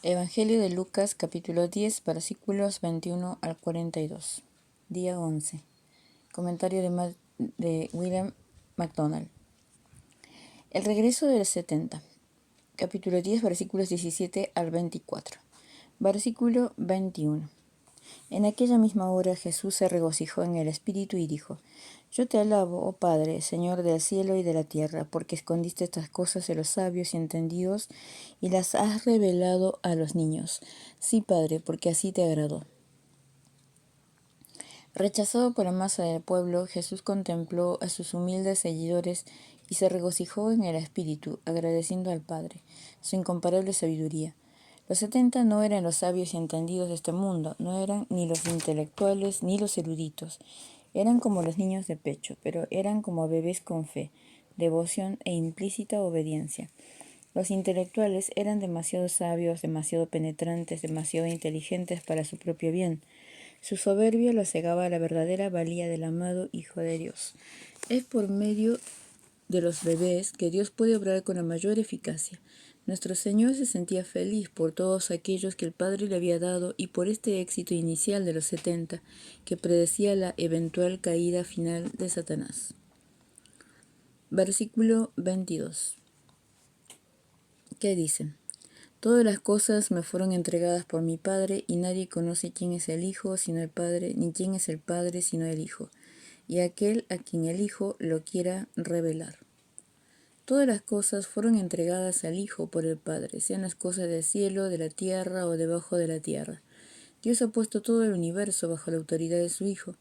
Evangelio de Lucas, capítulo 10, versículos 21 al 42. Día 11. Comentario de William MacDonald. El regreso de los 70. Capítulo 10, versículos 17 al 24. Versículo 21. En aquella misma hora Jesús se regocijó en el Espíritu y dijo: Yo te alabo, oh Padre, Señor del cielo y de la tierra, porque escondiste estas cosas de los sabios y entendidos y las has revelado a los niños. Sí, Padre, porque así te agradó. Rechazado por la masa del pueblo, Jesús contempló a sus humildes seguidores y se regocijó en el Espíritu, agradeciendo al Padre su incomparable sabiduría. Los 70 no eran los sabios y entendidos de este mundo, no eran ni los intelectuales ni los eruditos. Eran como los niños de pecho, pero eran como bebés con fe, devoción e implícita obediencia. Los intelectuales eran demasiado sabios, demasiado penetrantes, demasiado inteligentes para su propio bien. Su soberbia lo cegaba a la verdadera valía del amado Hijo de Dios. Es por medio de los bebés que Dios puede obrar con la mayor eficacia. Nuestro Señor se sentía feliz por todos aquellos que el Padre le había dado y por este éxito inicial de los 70 que predecía la eventual caída final de Satanás. Versículo 22. ¿Qué dice? Todas las cosas me fueron entregadas por mi Padre, y nadie conoce quién es el Hijo sino el Padre, ni quién es el Padre sino el Hijo, y aquel a quien el Hijo lo quiera revelar. Todas las cosas fueron entregadas al Hijo por el Padre, sean las cosas del cielo, de la tierra o debajo de la tierra. Dios ha puesto todo el universo bajo la autoridad de su Hijo.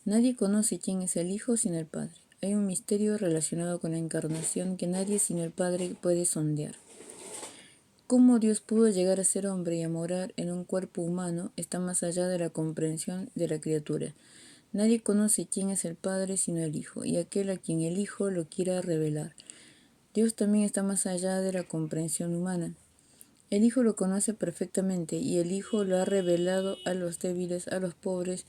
Nadie conoce quién es el Hijo sino el Padre. Hay un misterio relacionado con la encarnación que nadie sino el Padre puede sondear. Cómo Dios pudo llegar a ser hombre y a morar en un cuerpo humano está más allá de la comprensión de la criatura. Nadie conoce quién es el Padre sino el Hijo, y aquel a quien el Hijo lo quiera revelar. Dios también está más allá de la comprensión humana. El Hijo lo conoce perfectamente, y el Hijo lo ha revelado a los débiles, a los pobres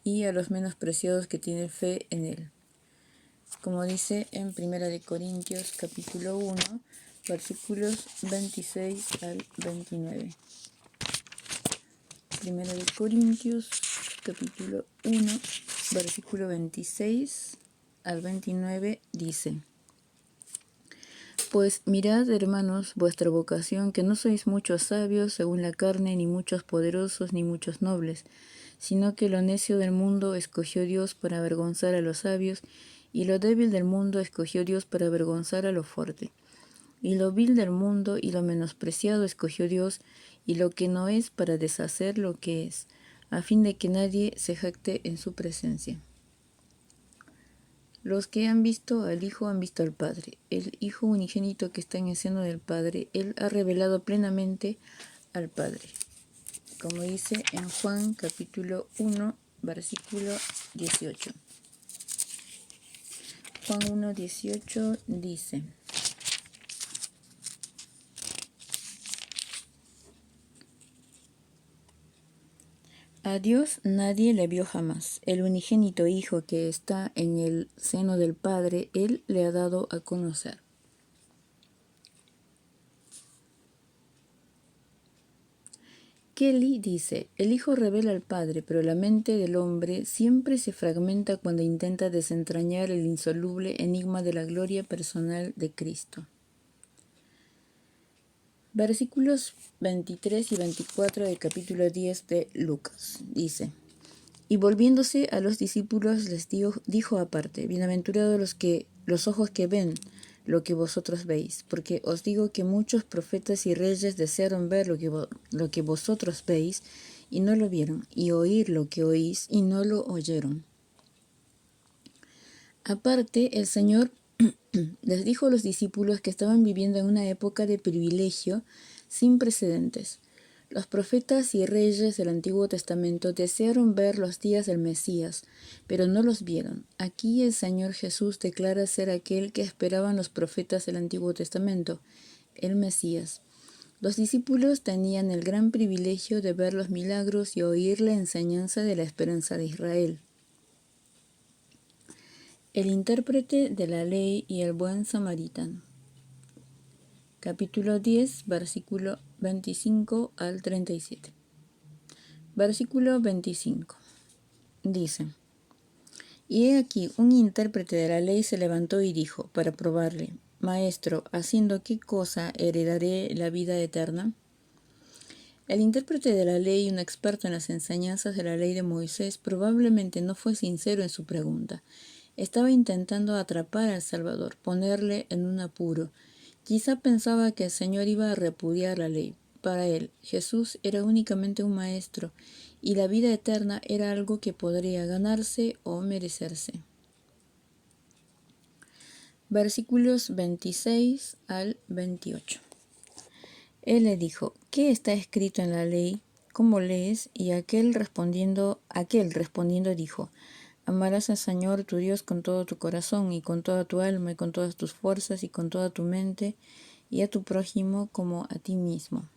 y a los menos preciados que tienen fe en Él. Como dice en 1 Corintios capítulo 1, versículos 26 al 29. 1 Corintios capítulo 1, versículo 26 al 29 dice: Pues mirad, hermanos, vuestra vocación, que no sois muchos sabios según la carne, ni muchos poderosos, ni muchos nobles, sino que lo necio del mundo escogió Dios para avergonzar a los sabios, y lo débil del mundo escogió Dios para avergonzar a lo fuerte. Y lo vil del mundo y lo menospreciado escogió Dios, y lo que no es para deshacer lo que es, a fin de que nadie se jacte en su presencia. Los que han visto al Hijo han visto al Padre. El Hijo unigénito que está en el seno del Padre, Él ha revelado plenamente al Padre. Como dice en Juan capítulo 1, versículo 18. Juan 1, 18 dice: A Dios nadie le vio jamás. El unigénito Hijo que está en el seno del Padre, Él le ha dado a conocer. Kelly dice: el Hijo revela al Padre, pero la mente del hombre siempre se fragmenta cuando intenta desentrañar el insoluble enigma de la gloria personal de Cristo. Versículos 23 y 24 del capítulo 10 de Lucas. Dice: Y volviéndose a los discípulos les dijo aparte: Bienaventurados los ojos que ven lo que vosotros veis, porque os digo que muchos profetas y reyes desearon ver lo que vosotros veis y no lo vieron, y oír lo que oís y no lo oyeron. Aparte, el Señor les dijo a los discípulos que estaban viviendo en una época de privilegio sin precedentes. Los profetas y reyes del Antiguo Testamento desearon ver los días del Mesías, pero no los vieron. Aquí el Señor Jesús declara ser aquel que esperaban los profetas del Antiguo Testamento, el Mesías. Los discípulos tenían el gran privilegio de ver los milagros y oír la enseñanza de la esperanza de Israel. El intérprete de la ley y el buen samaritano. capítulo 10, versículo 25 al 37. Versículo 25. Dice: Y he aquí, un intérprete de la ley se levantó y dijo, para probarle: Maestro, ¿haciendo qué cosa heredaré la vida eterna? El intérprete de la ley, un experto en las enseñanzas de la ley de Moisés, probablemente no fue sincero en su pregunta. Estaba intentando atrapar al Salvador, ponerle en un apuro. Quizá pensaba que el Señor iba a repudiar la ley. Para él, Jesús era únicamente un maestro, y la vida eterna era algo que podría ganarse o merecerse. Versículos 26 al 28. Él le dijo: ¿Qué está escrito en la ley? ¿Cómo lees? Y aquel respondiendo dijo: Amarás al Señor tu Dios con todo tu corazón y con toda tu alma y con todas tus fuerzas y con toda tu mente, y a tu prójimo como a ti mismo.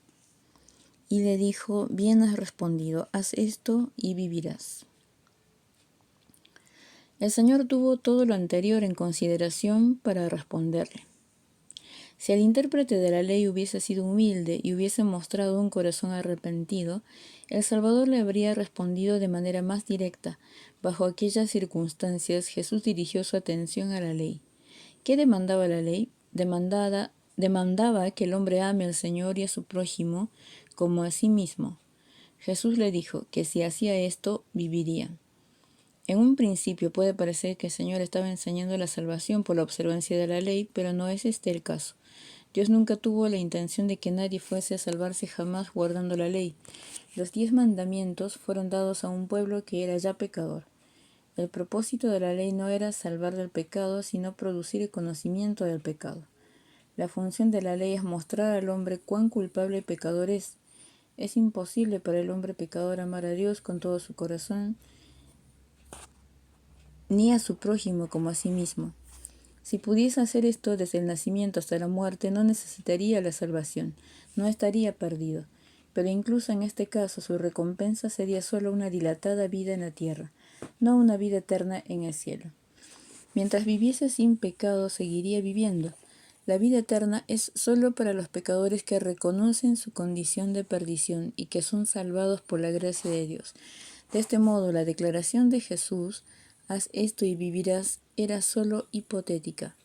Y le dijo: Bien has respondido, haz esto y vivirás. El Señor tuvo todo lo anterior en consideración para responderle. Si el intérprete de la ley hubiese sido humilde y hubiese mostrado un corazón arrepentido, el Salvador le habría respondido de manera más directa. Bajo aquellas circunstancias, Jesús dirigió su atención a la ley. ¿Qué demandaba la ley? Demandaba que el hombre ame al Señor y a su prójimo como a sí mismo. Jesús le dijo que si hacía esto, viviría. En un principio puede parecer que el Señor estaba enseñando la salvación por la observancia de la ley, pero no es este el caso. Dios nunca tuvo la intención de que nadie fuese a salvarse jamás guardando la ley. Los 10 mandamientos fueron dados a un pueblo que era ya pecador. El propósito de la ley no era salvar del pecado, sino producir el conocimiento del pecado. La función de la ley es mostrar al hombre cuán culpable y pecador es. Es imposible para el hombre pecador amar a Dios con todo su corazón, ni a su prójimo como a sí mismo. Si pudiese hacer esto desde el nacimiento hasta la muerte, no necesitaría la salvación, no estaría perdido. Pero incluso en este caso su recompensa sería solo una dilatada vida en la tierra, no una vida eterna en el cielo. Mientras viviese sin pecado, seguiría viviendo. La vida eterna es solo para los pecadores que reconocen su condición de perdición y que son salvados por la gracia de Dios. De este modo, la declaración de Jesús, haz esto y vivirás, era solo hipotética.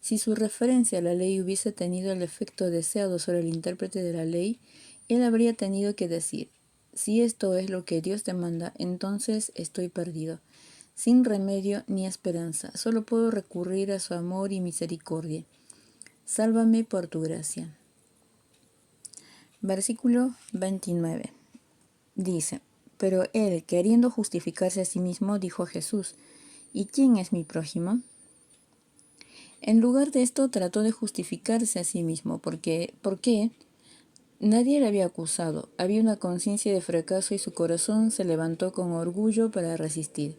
Si su referencia a la ley hubiese tenido el efecto deseado sobre el intérprete de la ley, él habría tenido que decir: si esto es lo que Dios demanda, entonces estoy perdido, sin remedio ni esperanza, solo puedo recurrir a su amor y misericordia. Sálvame por tu gracia. Versículo 29. Dice: Pero él, queriendo justificarse a sí mismo, dijo a Jesús: ¿Y quién es mi prójimo? En lugar de esto, trató de justificarse a sí mismo. ¿Por qué? Nadie le había acusado. Había una conciencia de fracaso y su corazón se levantó con orgullo para resistir.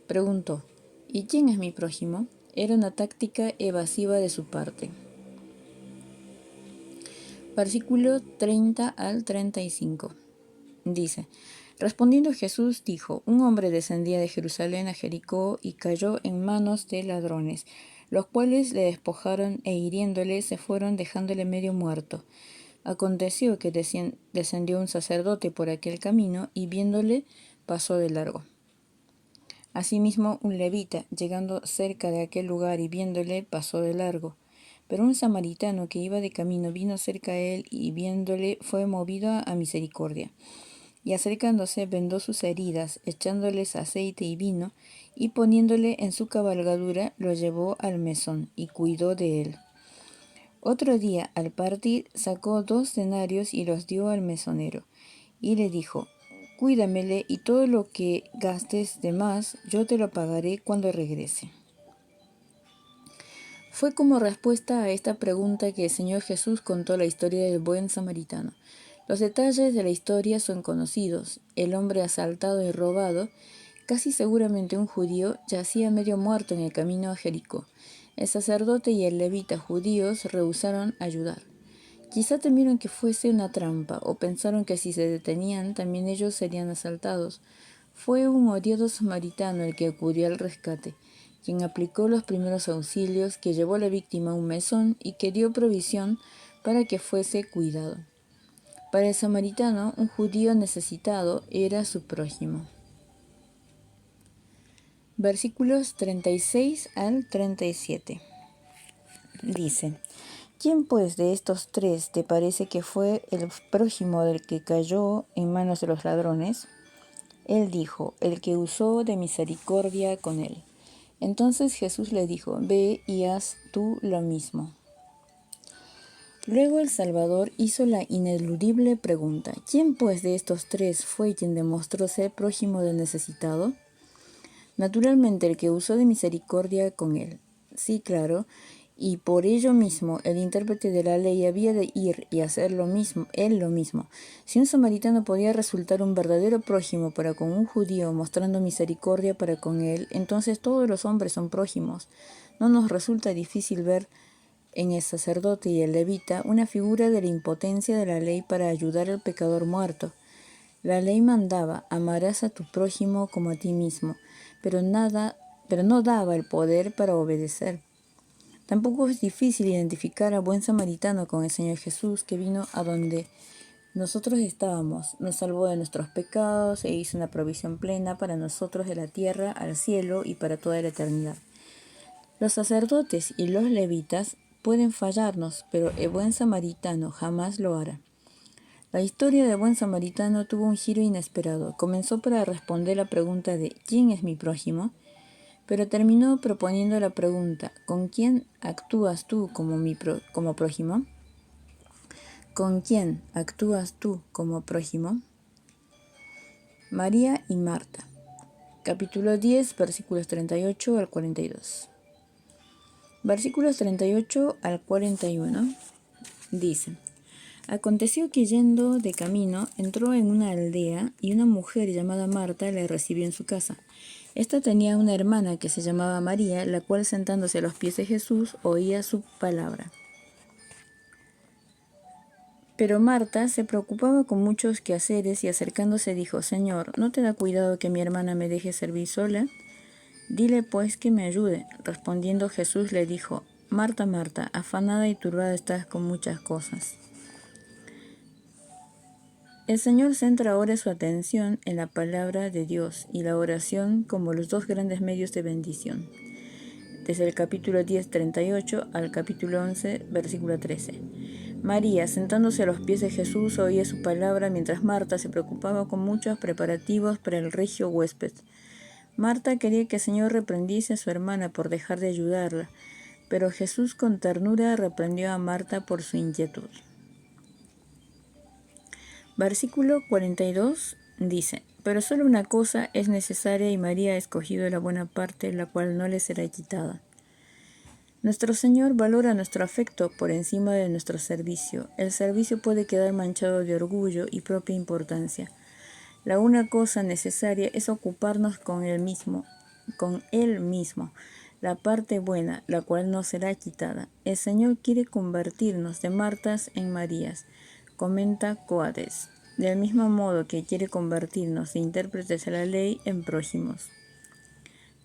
Preguntó: ¿Y quién es mi prójimo? Era una táctica evasiva de su parte. Versículo 30 al 35. Dice: Respondiendo Jesús dijo: Un hombre descendía de Jerusalén a Jericó y cayó en manos de ladrones, los cuales le despojaron e hiriéndole se fueron dejándole medio muerto. Aconteció que descendió un sacerdote por aquel camino y viéndole pasó de largo. Asimismo un levita, llegando cerca de aquel lugar y viéndole, pasó de largo. Pero un samaritano que iba de camino vino cerca a él y viéndole fue movido a misericordia. Y acercándose vendó sus heridas, echándoles aceite y vino, y poniéndole en su cabalgadura lo llevó al mesón y cuidó de él. Otro día, al partir, sacó 2 denarios y los dio al mesonero, y le dijo: Cuídamele, y todo lo que gastes de más, yo te lo pagaré cuando regrese. Fue como respuesta a esta pregunta que el Señor Jesús contó la historia del buen samaritano. Los detalles de la historia son conocidos. El hombre asaltado y robado, casi seguramente un judío, yacía medio muerto en el camino a Jericó. El sacerdote y el levita judíos rehusaron ayudar. Quizá temieron que fuese una trampa, o pensaron que si se detenían también ellos serían asaltados. Fue un odiado samaritano el que acudió al rescate, quien aplicó los primeros auxilios, que llevó a la víctima a un mesón y que dio provisión para que fuese cuidado. Para el samaritano, un judío necesitado era su prójimo. Versículos 36 al 37. Dice: ¿Quién pues de estos tres te parece que fue el prójimo del que cayó en manos de los ladrones? Él dijo: el que usó de misericordia con él. Entonces Jesús le dijo: ve y haz tú lo mismo. Luego el Salvador hizo la ineludible pregunta: ¿quién pues de estos tres fue quien demostró ser prójimo del necesitado? Naturalmente el que usó de misericordia con él. Sí, claro, y por ello mismo el intérprete de la ley había de ir y hacer lo mismo, él lo mismo. Si un samaritano podía resultar un verdadero prójimo para con un judío mostrando misericordia para con él, entonces todos los hombres son prójimos. No nos resulta difícil ver en el sacerdote y el levita una figura de la impotencia de la ley para ayudar al pecador muerto. La ley mandaba: amarás a tu prójimo como a ti mismo, pero no daba el poder para obedecer. Tampoco es difícil identificar al buen samaritano con el Señor Jesús, que vino a donde nosotros estábamos, nos salvó de nuestros pecados e hizo una provisión plena para nosotros de la tierra al cielo y para toda la eternidad. Los sacerdotes y los levitas pueden fallarnos, pero el buen samaritano jamás lo hará. La historia del buen samaritano tuvo un giro inesperado. Comenzó para responder la pregunta de ¿quién es mi prójimo?, pero terminó proponiendo la pregunta: ¿con quién actúas tú como prójimo? ¿Con quién actúas tú como prójimo? María y Marta. Capítulo 10, versículos 38 al 42. Versículos 38 al 41 dicen: Aconteció que yendo de camino entró en una aldea y una mujer llamada Marta le recibió en su casa. Esta tenía una hermana que se llamaba María, la cual sentándose a los pies de Jesús oía su palabra. Pero Marta se preocupaba con muchos quehaceres y acercándose dijo: Señor, ¿no te da cuidado que mi hermana me deje servir sola? Dile pues que me ayude. Respondiendo Jesús le dijo: Marta, Marta, afanada y turbada estás con muchas cosas. El Señor centra ahora su atención en la palabra de Dios y la oración como los dos grandes medios de bendición. Desde el capítulo 10, 38 al capítulo 11, versículo 13. María, sentándose a los pies de Jesús, oía su palabra, mientras Marta se preocupaba con muchos preparativos para el regio huésped. Marta quería que el Señor reprendiese a su hermana por dejar de ayudarla, pero Jesús con ternura reprendió a Marta por su inquietud. Versículo 42 dice: Pero solo una cosa es necesaria y María ha escogido la buena parte, la cual no le será quitada. Nuestro Señor valora nuestro afecto por encima de nuestro servicio. El servicio puede quedar manchado de orgullo y propia importancia. La una cosa necesaria es ocuparnos con Él mismo, la parte buena, la cual no será quitada. El Señor quiere convertirnos de Martas en Marías, comenta Coates, del mismo modo que quiere convertirnos de intérpretes de la ley en prójimos.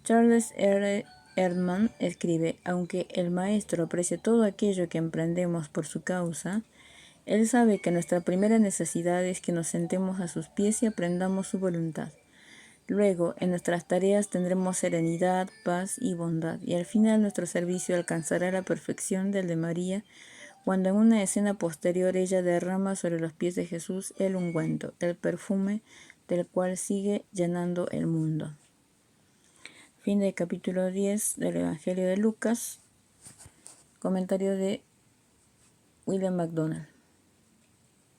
Charles R. Erdman escribe: aunque el Maestro aprecia todo aquello que emprendemos por su causa, Él sabe que nuestra primera necesidad es que nos sentemos a sus pies y aprendamos su voluntad. Luego, en nuestras tareas tendremos serenidad, paz y bondad, y al final nuestro servicio alcanzará la perfección del de María, cuando en una escena posterior ella derrama sobre los pies de Jesús el ungüento, el perfume del cual sigue llenando el mundo. Fin del capítulo 10 del Evangelio de Lucas. Comentario de William MacDonald.